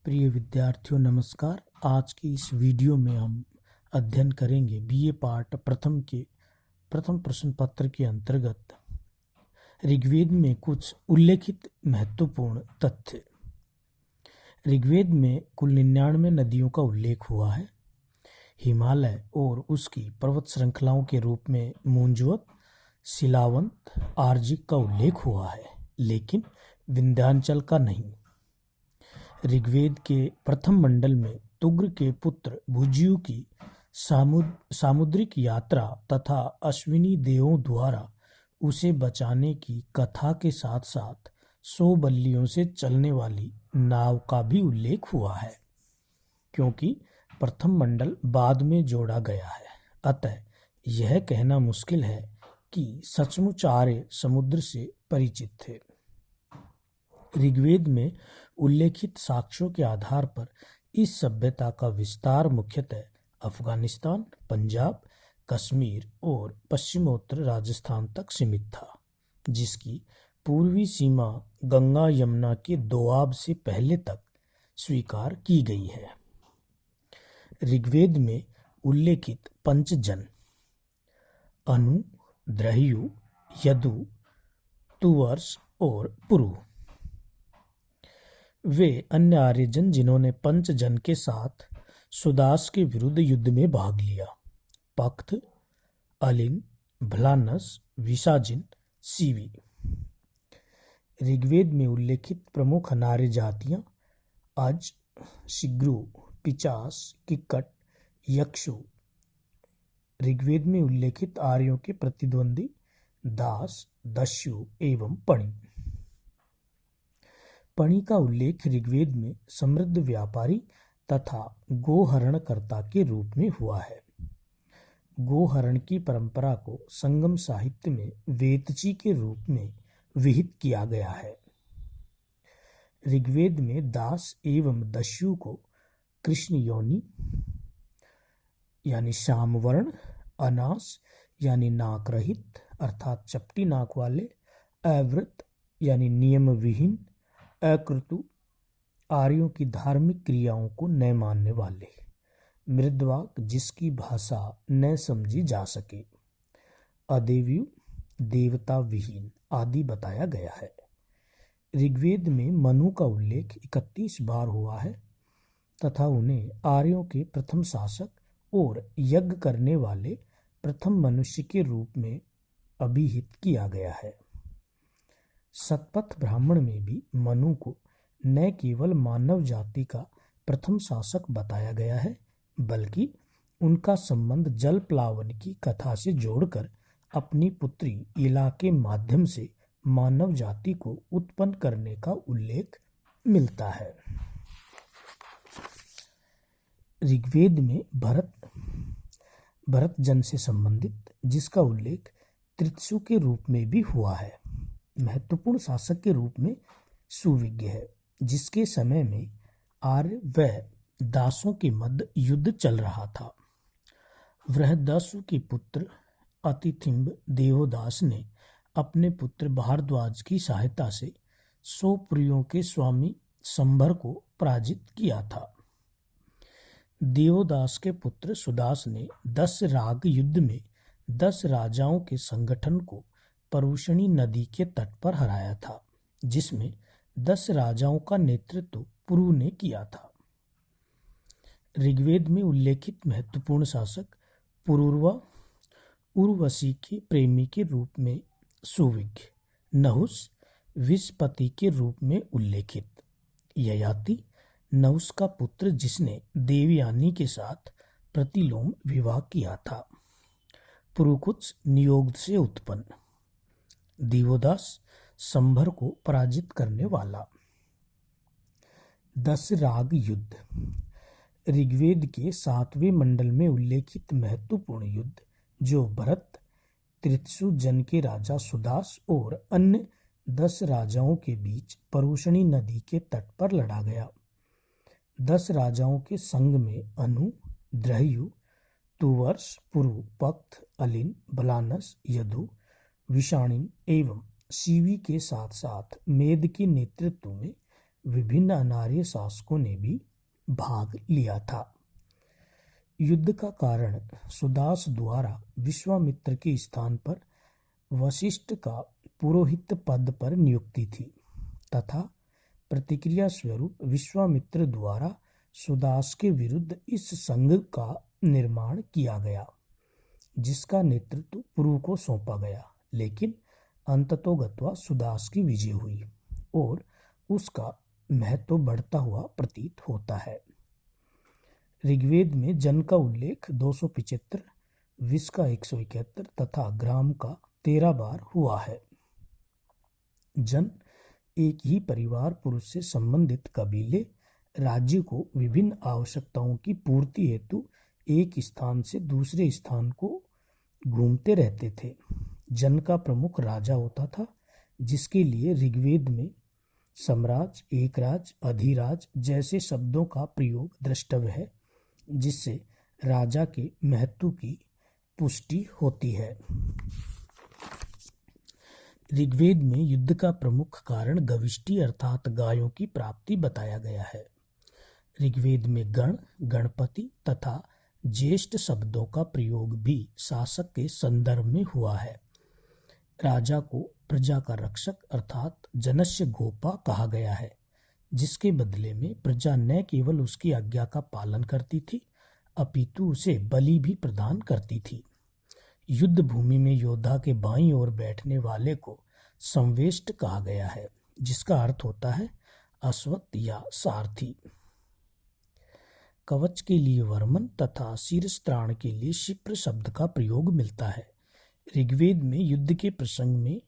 प्रिय विद्यार्थियों नमस्कार। आज की इस वीडियो में हम अध्ययन करेंगे बीए पार्ट प्रथम के प्रथम प्रश्न पत्र के अंतर्गत ऋग्वेद में कुछ उल्लेखित महत्वपूर्ण तथ्य। ऋग्वेद में कुल 99 नदियों का उल्लेख हुआ है। हिमालय और उसकी पर्वत श्रृंखलाओं के रूप में मुंजवत, शिलावंत, आर्जिक का उल्लेख हुआ है, लेकिन विंध्याचल का नहीं। ऋग्वेद के प्रथम मंडल में तुग्र के पुत्र भुजयु की सामुद्रिक यात्रा तथा अश्विनी देवों द्वारा उसे बचाने की कथा के साथ साथ 100 बल्लियों से चलने वाली नाव का भी उल्लेख हुआ है, क्योंकि प्रथम मंडल बाद में जोड़ा गया है। अतः यह कहना मुश्किल है कि सचमुच आर्य समुद्र से परिचित थे। ऋग्वेद में उल्लेखित साक्ष्यों के आधार पर इस सभ्यता का विस्तार मुख्यतः अफगानिस्तान, पंजाब, कश्मीर और पश्चिमोत्तर राजस्थान तक सीमित था, जिसकी पूर्वी सीमा गंगा यमुना के दोआब से पहले तक स्वीकार की गई है। ऋग्वेद में उल्लेखित पंचजन अनु, द्रह्यु, यदु, तुवर्स और पुरु वे अन्य आर्यजन जिन्होंने पंचजन के साथ सुदास के विरुद्ध युद्ध में भाग लिया। पख्त, अलिन, भलानस, विसाजिन, सीवी। ऋग्वेद में उल्लेखित प्रमुख नार्य जातियां अज, शिग्रु, पिचास, किक्कट, यक्षु। ऋग्वेद में उल्लेखित आर्यों के प्रतिद्वंदी दास, दस्यु एवं पणि। पणि का उल्लेख ऋग्वेद में समृद्ध व्यापारी तथा गोहरणकर्ता के रूप में हुआ है। गोहरण की परंपरा को संगम साहित्य में वेतची के रूप में विहित किया गया है। ऋग्वेद में दास एवं दस्यु को कृष्ण योनि यानी श्याम वर्ण, अनास यानी नाक रहित अर्थात चपटी नाक वाले, अवृत यानी नियम विहीन, अकृतु आर्यों की धार्मिक क्रियाओं को न मानने वाले, मृदवाक जिसकी भाषा न समझी जा सके, अदेव्यु देवता विहीन आदि बताया गया है। ऋग्वेद में मनु का उल्लेख 31 बार हुआ है तथा उन्हें आर्यों के प्रथम शासक और यज्ञ करने वाले प्रथम मनुष्य के रूप में अभिहित किया गया है। शतपथ ब्राह्मण में भी मनु को न केवल मानव जाति का प्रथम शासक बताया गया है, बल्कि उनका संबंध जल प्लावन की कथा से जोड़कर अपनी पुत्री इला के माध्यम से मानव जाति को उत्पन्न करने का उल्लेख मिलता है। ऋग्वेद में भरत जन से संबंधित जिसका उल्लेख तृत्सु के रूप में भी हुआ है, महत्वपूर्ण शासक के रूप में सुविज्ञ है, जिसके समय में आर्य व दासों के मध्य युद्ध चल रहा था। बृहदासु के पुत्र अतिथिम्ब देवदास ने अपने पुत्र भारद्वाज की सहायता से 100 पुरियों के स्वामी संभर को पराजित किया था। देवदास के पुत्र सुदास ने 10 राग युद्ध में 10 राजाओं के संगठन को परुषणी नदी के तट पर हराया था, जिसमें 10 राजाओं का नेतृत्व पुरु ने किया था। ऋग्वेद में उल्लेखित महत्वपूर्ण शासक पुरुरवा उर्वशी के प्रेमी के रूप में सुविज्ञ, नहुस विषपति के रूप में उल्लेखित, ययाति नहुस का पुत्र जिसने देवयानी के साथ प्रतिलोम विवाह किया था, पुरुकुत्स नियोग से उत्पन्न, दिवोदास संभर को पराजित करने वाला। 10 राग युद्ध। ऋग्वेद के 7वें मंडल में उल्लेखित महत्वपूर्ण युद्ध जो भरत, तृत्सु जन के राजा सुदास और अन्य 10 राजाओं के बीच परुषणी नदी के तट पर लड़ा गया। 10 राजाओं के संग में अनु, द्रह्यु, तुवर्स, पुरु, पख्त, अलिन, बलानस, यदु, विषाणिन एवं सीवी के साथ साथ मेद के नेतृत्व में विभिन्न अनार्य शासकों ने भी भाग लिया था। युद्ध का कारण सुदास द्वारा विश्वामित्र के स्थान पर वशिष्ठ का पुरोहित पद पर नियुक्ति थी तथा प्रतिक्रिया स्वरूप विश्वामित्र द्वारा सुदास के विरुद्ध इस संघ का निर्माण किया गया, जिसका नेतृत्व पुरु को सौंपा गया। लेकिन अंततोगत्वा सुदास की विजय हुई और उसका महत्व बढ़ता हुआ प्रतीत होता है। ऋग्वेद में जन का उल्लेख 275, विष का 171 तथा ग्राम का 13 बार हुआ है। जन एक ही परिवार पुरुष से संबंधित कबीले राज्य को विभिन्न आवश्यकताओं की पूर्ति हेतु एक स्थान से दूसरे स्थान को घूमते रहते थे। जन का प्रमुख राजा होता था, जिसके लिए ऋग्वेद में सम्राज, एकराज, अधिराज जैसे शब्दों का प्रयोग द्रष्टव्य है, जिससे राजा के महत्व की पुष्टि होती है। ऋग्वेद में युद्ध का प्रमुख कारण गविष्टि अर्थात गायों की प्राप्ति बताया गया है। ऋग्वेद में गण, गणपति तथा ज्येष्ठ शब्दों का प्रयोग भी शासक के संदर्भ में हुआ है। राजा को प्रजा का रक्षक अर्थात जनस्य गोपा कहा गया है, जिसके बदले में प्रजा न केवल उसकी आज्ञा का पालन करती थी अपितु उसे बलि भी प्रदान करती थी। युद्ध भूमि में योद्धा के बाईं ओर बैठने वाले को संवेष्ट कहा गया है, जिसका अर्थ होता है अश्वत्थ या सारथी। कवच के लिए वर्मन तथा शीर्षत्राण के लिए शिप्र शब्द का प्रयोग मिलता है। ऋग्वेद में युद्ध के प्रसंग में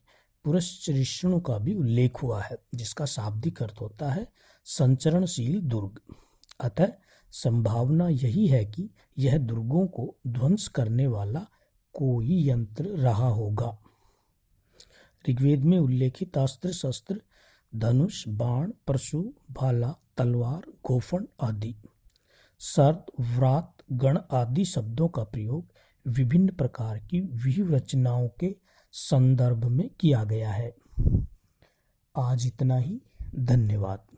पुरश्चरिष्णु का भी उल्लेख हुआ है, जिसका शाब्दिक अर्थ होता है संचरणशील दुर्ग। अतः संभावना यही है कि यह दुर्गों को ध्वंस करने वाला कोई यंत्र रहा होगा। ऋग्वेद में उल्लेखित अस्त्र शस्त्र धनुष, बाण, परशु, भाला, तलवार, गोफन आदि, सर्द, व्रात, गण आदि शब्दों का प्रयोग विभिन्न प्रकार की व्यूह रचनाओं के संदर्भ में किया गया है। आज इतना ही। धन्यवाद।